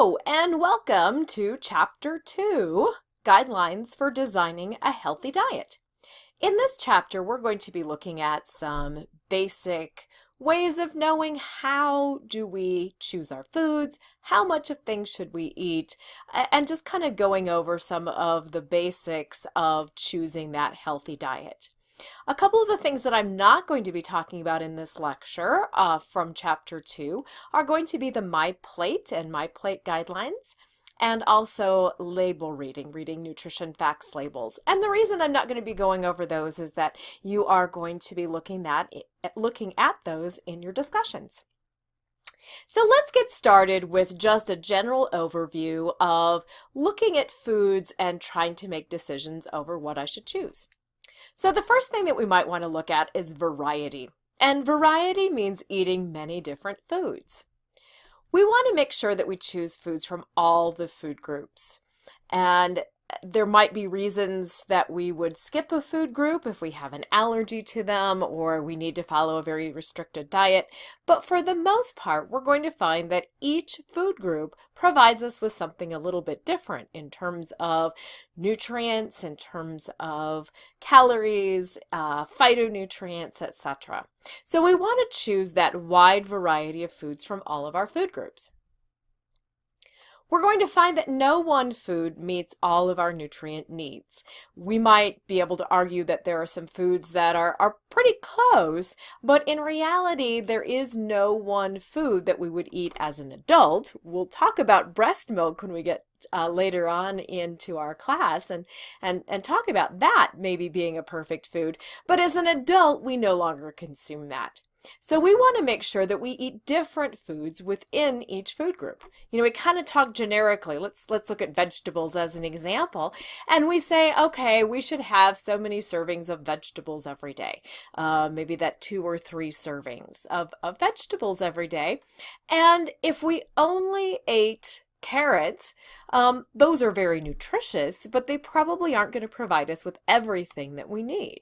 Hello and welcome to Chapter 2, Guidelines for Designing a Healthy Diet. In this chapter, we're going to be looking at some basic ways of knowing how do we choose our foods, how much of things should we eat, and just kind of going over some of the basics of choosing that healthy diet. A couple of the things that I'm not going to be talking about in this lecture from Chapter 2 are going to be the My Plate and My Plate guidelines, and also label reading nutrition facts labels. And the reason I'm not going to be going over those is that you are going to be looking at those in your discussions. So let's get started with just a general overview of looking at foods and trying to make decisions over what I should choose. So the first thing that we might want to look at is variety. And variety means eating many different foods. We want to make sure that we choose foods from all the food groups. And there might be reasons that we would skip a food group if we have an allergy to them or we need to follow a very restricted diet. But for the most part, we're going to find that each food group provides us with something a little bit different in terms of nutrients, in terms of calories, phytonutrients, etc. So we want to choose that wide variety of foods from all of our food groups. We're going to find that no one food meets all of our nutrient needs. We might be able to argue that there are some foods that are pretty close, but in reality, there is no one food that we would eat as an adult. We'll talk about breast milk when we get later on into our class and talk about that maybe being a perfect food, but as an adult, we no longer consume that. So we want to make sure that we eat different foods within each food group. You know, we kind of talk generically. Let's look at vegetables as an example. And we say, okay, we should have so many servings of vegetables every day. Maybe that 2 or 3 servings of vegetables every day. And if we only ate carrots, those are very nutritious, but they probably aren't going to provide us with everything that we need.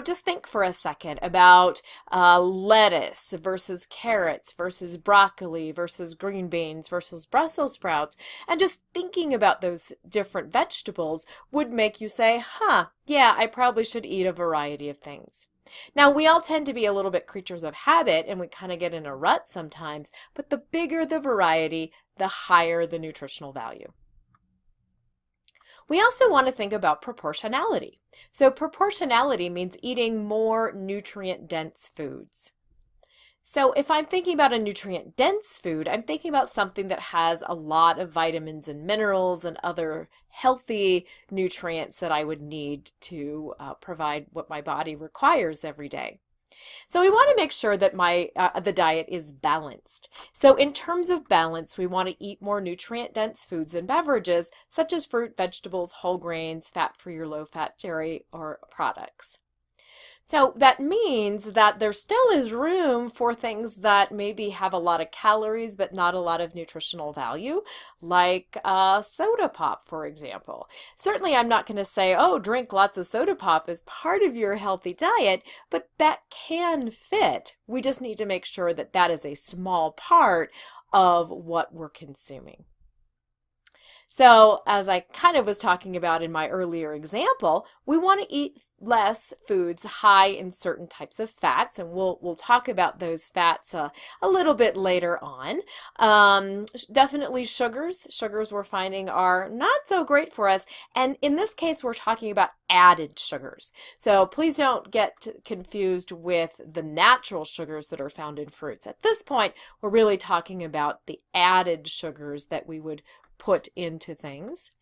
Just think for a second about lettuce versus carrots versus broccoli versus green beans versus Brussels sprouts, and just thinking about those different vegetables would make you say, yeah, I probably should eat a variety of things. Now, we all tend to be a little bit creatures of habit and we kind of get in a rut sometimes, but the bigger the variety, the higher the nutritional value. We also want to think about proportionality. So proportionality means eating more nutrient-dense foods. So if I'm thinking about a nutrient-dense food, I'm thinking about something that has a lot of vitamins and minerals and other healthy nutrients that I would need to provide what my body requires every day. So we want to make sure that the diet is balanced. So in terms of balance, we want to eat more nutrient-dense foods and beverages, such as fruit, vegetables, whole grains, fat-free or low-fat dairy or products. So that means that there still is room for things that maybe have a lot of calories but not a lot of nutritional value, like soda pop, for example. Certainly I'm not going to say, oh, drink lots of soda pop as part of your healthy diet, but that can fit. We just need to make sure that that is a small part of what we're consuming. So as I kind of was talking about in my earlier example, we want to eat less foods high in certain types of fats, and we'll talk about those fats a little bit later on. Definitely sugars. Sugars we're finding are not so great for us, and in this case we're talking about added sugars. So please don't get confused with the natural sugars that are found in fruits. At this point, we're really talking about the added sugars that we would put into things.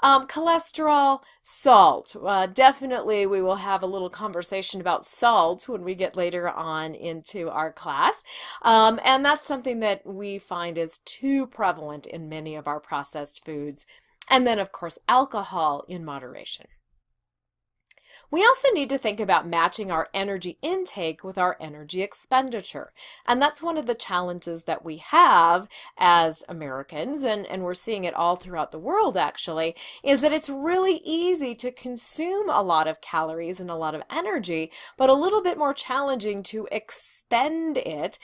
Cholesterol, salt. Definitely we will have a little conversation about salt when we get later on into our class. And that's something that we find is too prevalent in many of our processed foods. And then, of course, alcohol in moderation. We also need to think about matching our energy intake with our energy expenditure. And that's one of the challenges that we have as Americans, and we're seeing it all throughout the world actually, is that it's really easy to consume a lot of calories and a lot of energy, but a little bit more challenging to expend it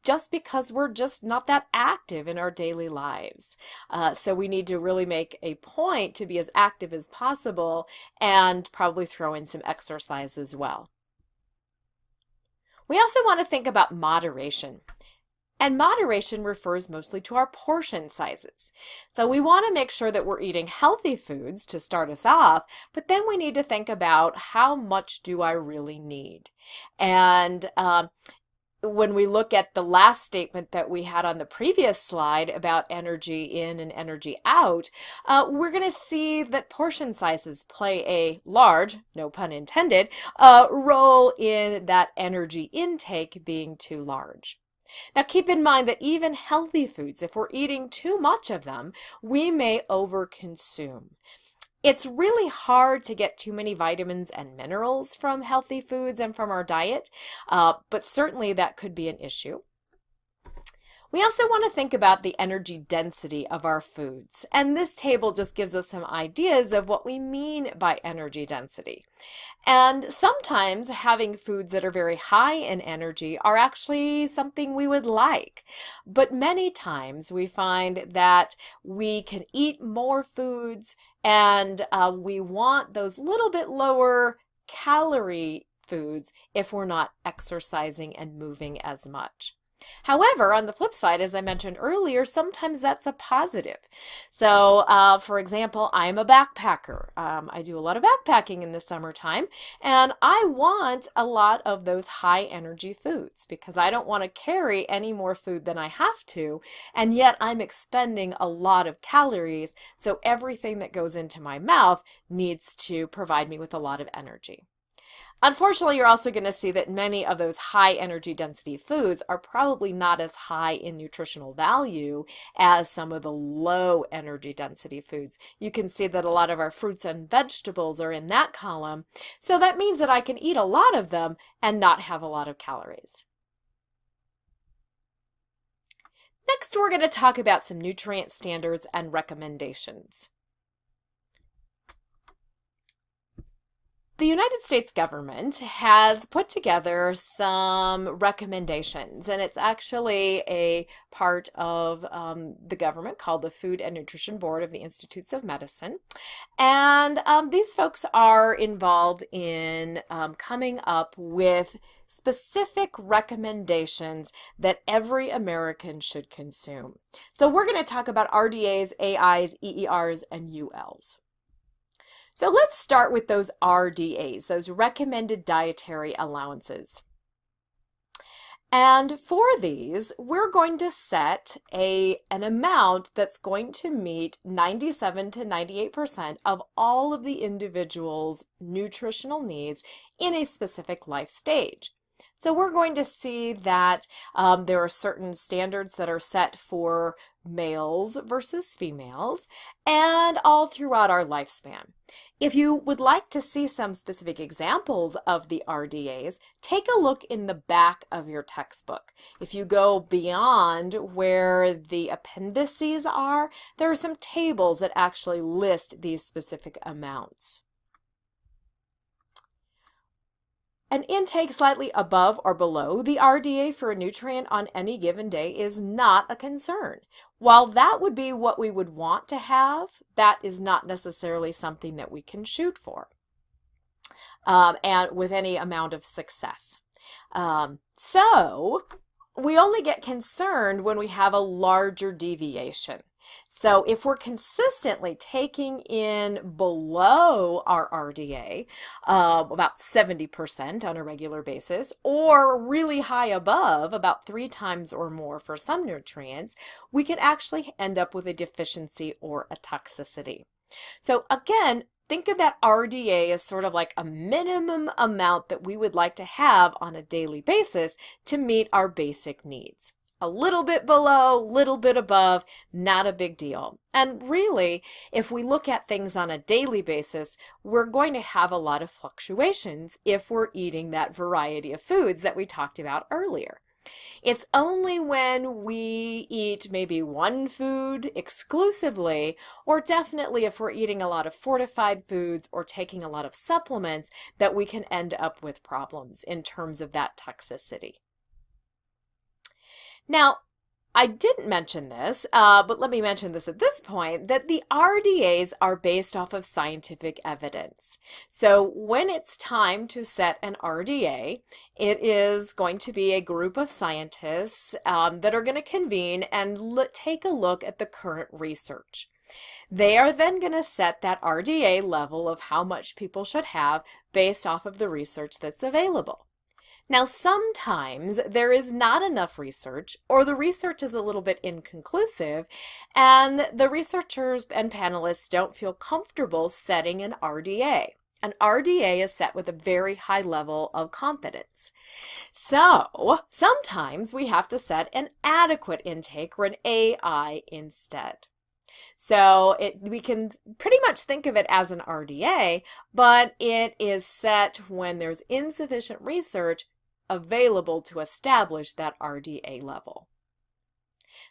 just because we're just not that active in our daily lives. So we need to really make a point to be as active as possible and probably throw in some exercise as well. We also want to think about moderation. And moderation refers mostly to our portion sizes. So we want to make sure that we're eating healthy foods to start us off, but then we need to think about how much do I really need? And when we look at the last statement that we had on the previous slide about energy in and energy out, we're going to see that portion sizes play a large, no pun intended, role in that energy intake being too large. Now keep in mind that even healthy foods, if we're eating too much of them, we may overconsume. It's really hard to get too many vitamins and minerals from healthy foods and from our diet, but certainly that could be an issue. We also want to think about the energy density of our foods, and this table just gives us some ideas of what we mean by energy density. And sometimes having foods that are very high in energy are actually something we would like, but many times we find that we can eat more foods and we want those little bit lower calorie foods if we're not exercising and moving as much. However, on the flip side, as I mentioned earlier, sometimes that's a positive. So, for example, I'm a backpacker. I do a lot of backpacking in the summertime, and I want a lot of those high energy foods because I don't want to carry any more food than I have to, and yet I'm expending a lot of calories, so everything that goes into my mouth needs to provide me with a lot of energy. Unfortunately, you're also going to see that many of those high energy density foods are probably not as high in nutritional value as some of the low energy density foods. You can see that a lot of our fruits and vegetables are in that column. So that means that I can eat a lot of them and not have a lot of calories. Next, we're going to talk about some nutrient standards and recommendations. The United States government has put together some recommendations, and it's actually a part of the government called the Food and Nutrition Board of the Institutes of Medicine. And these folks are involved in coming up with specific recommendations that every American should consume. So we're going to talk about RDAs, AIs, EERs, and ULs. So let's start with those RDAs, those recommended dietary allowances. And for these, we're going to set an amount that's going to meet 97 to 98% of all of the individual's nutritional needs in a specific life stage. So we're going to see that there are certain standards that are set for males versus females and all throughout our lifespan. If you would like to see some specific examples of the RDAs, take a look in the back of your textbook. If you go beyond where the appendices are, there are some tables that actually list these specific amounts. An intake slightly above or below the RDA for a nutrient on any given day is not a concern. While that would be what we would want to have, that is not necessarily something that we can shoot for, and with any amount of success. So we only get concerned when we have a larger deviation. So if we're consistently taking in below our RDA, about 70% on a regular basis, or really high above, about 3 times or more for some nutrients, we can actually end up with a deficiency or a toxicity. So again, think of that RDA as sort of like a minimum amount that we would like to have on a daily basis to meet our basic needs. a little bit below, little bit above, not a big deal. And really, if we look at things on a daily basis, we're going to have a lot of fluctuations if we're eating that variety of foods that we talked about earlier. It's only when we eat maybe one food exclusively, or definitely if we're eating a lot of fortified foods or taking a lot of supplements, that we can end up with problems in terms of that toxicity. Now, I didn't mention this, but let me mention this at this point, that the RDAs are based off of scientific evidence. So when it's time to set an RDA, it is going to be a group of scientists that are going to convene and take a look at the current research. They are then going to set that RDA level of how much people should have based off of the research that's available. Now, sometimes there is not enough research, or the research is a little bit inconclusive, and the researchers and panelists don't feel comfortable setting an RDA. An RDA is set with a very high level of confidence. So, sometimes we have to set an adequate intake, or an AI, instead. So we can pretty much think of it as an RDA, but it is set when there's insufficient research available to establish that RDA level.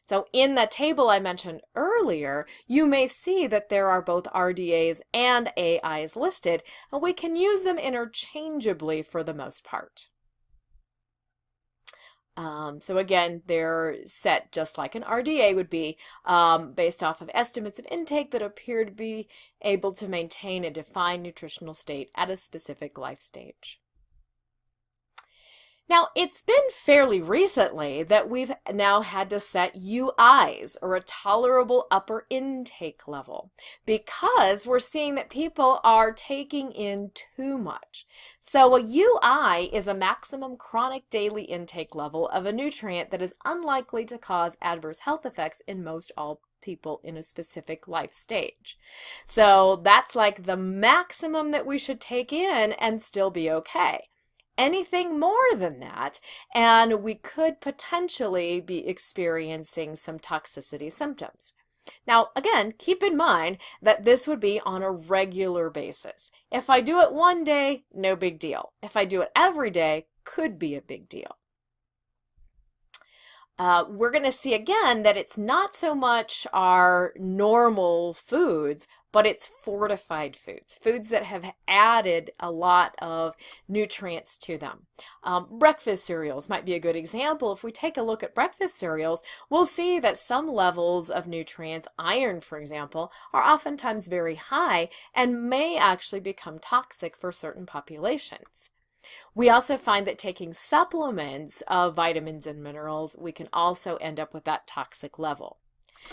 So in the table I mentioned earlier, you may see that there are both RDAs and AIs listed, and we can use them interchangeably for the most part. So again, they're set just like an RDA would be, based off of estimates of intake that appear to be able to maintain a defined nutritional state at a specific life stage. Now, it's been fairly recently that we've now had to set UIs, or a tolerable upper intake level, because we're seeing that people are taking in too much. So a UI is a maximum chronic daily intake level of a nutrient that is unlikely to cause adverse health effects in most all people in a specific life stage. So that's like the maximum that we should take in and still be okay. Anything more than that, and we could potentially be experiencing some toxicity symptoms. Now, again, keep in mind that this would be on a regular basis. If I do it one day, no big deal. If I do it every day, could be a big deal. We're going to see again that it's not so much our normal foods, but it's fortified foods, foods that have added a lot of nutrients to them. Breakfast cereals might be a good example. If we take a look at breakfast cereals, we'll see that some levels of nutrients, iron for example, are oftentimes very high and may actually become toxic for certain populations. We also find that taking supplements of vitamins and minerals, we can also end up with that toxic level.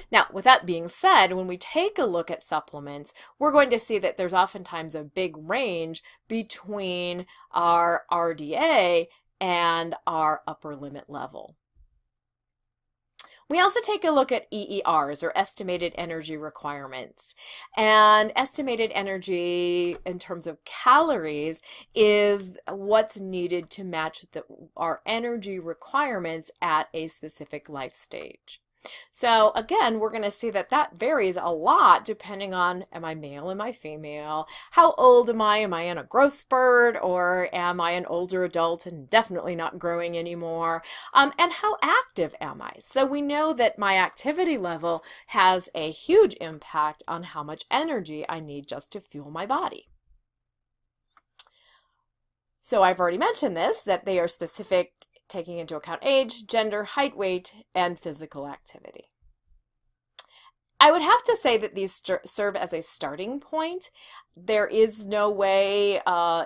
Now, with that being said, when we take a look at supplements, we're going to see that there's oftentimes a big range between our RDA and our upper limit level. We also take a look at EERs, or estimated energy requirements. And estimated energy in terms of calories is what's needed to match our energy requirements at a specific life stage. So again, we're going to see that that varies a lot depending on, am I male, am I female, how old am I in a growth spurt, or am I an older adult and definitely not growing anymore, and how active am I? So we know that my activity level has a huge impact on how much energy I need just to fuel my body. So I've already mentioned this, that they are specific, taking into account age, gender, height, weight, and physical activity. I would have to say that these serve as a starting point. There is no way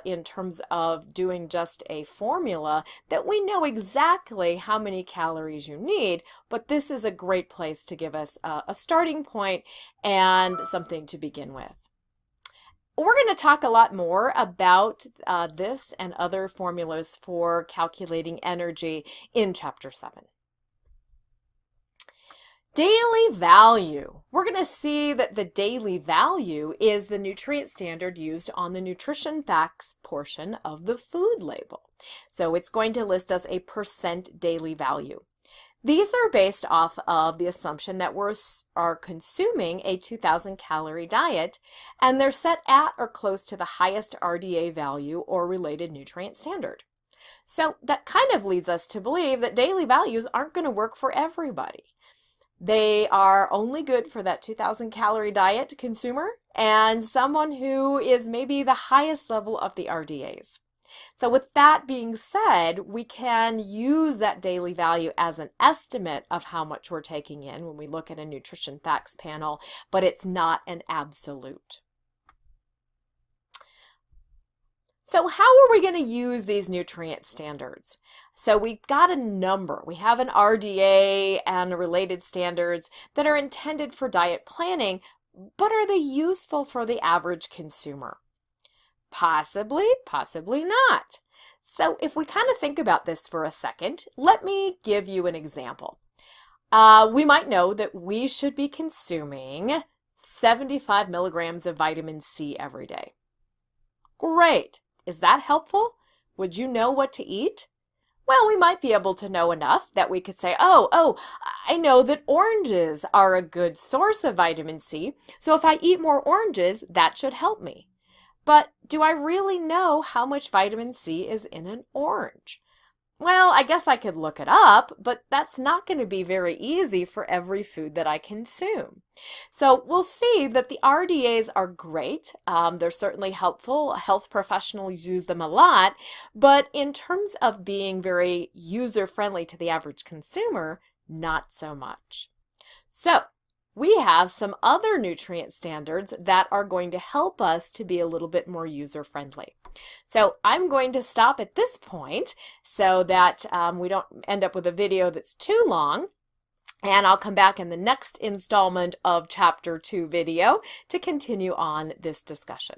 in terms of doing just a formula that we know exactly how many calories you need, but this is a great place to give us a starting point and something to begin with. We're going to talk a lot more about this and other formulas for calculating energy in Chapter 7. Daily value. We're going to see that the daily value is the nutrient standard used on the nutrition facts portion of the food label. So it's going to list us a % daily value. These are based off of the assumption that we are consuming a 2,000 calorie diet, and they're set at or close to the highest RDA value or related nutrient standard. So that kind of leads us to believe that daily values aren't going to work for everybody. They are only good for that 2,000 calorie diet consumer and someone who is maybe the highest level of the RDAs. So with that being said, we can use that daily value as an estimate of how much we're taking in when we look at a nutrition facts panel, but it's not an absolute. So how are we going to use these nutrient standards? So we've got a number. We have an RDA and related standards that are intended for diet planning, but are they useful for the average consumer? Possibly, possibly not. So if we kind of think about this for a second, let me give you an example. We might know that we should be consuming 75 milligrams of vitamin C every day. Great. Is that helpful? Would you know what to eat? Well, we might be able to know enough that we could say, oh, I know that oranges are a good source of vitamin C, so if I eat more oranges, that should help me. But do I really know how much vitamin C is in an orange? Well, I guess I could look it up, but that's not going to be very easy for every food that I consume. So we'll see that the RDAs are great. They're certainly helpful. Health professionals use them a lot, but in terms of being very user-friendly to the average consumer, not so much. So we have some other nutrient standards that are going to help us to be a little bit more user-friendly. So I'm going to stop at this point so that we don't end up with a video that's too long, and I'll come back in the next installment of Chapter 2 video to continue on this discussion.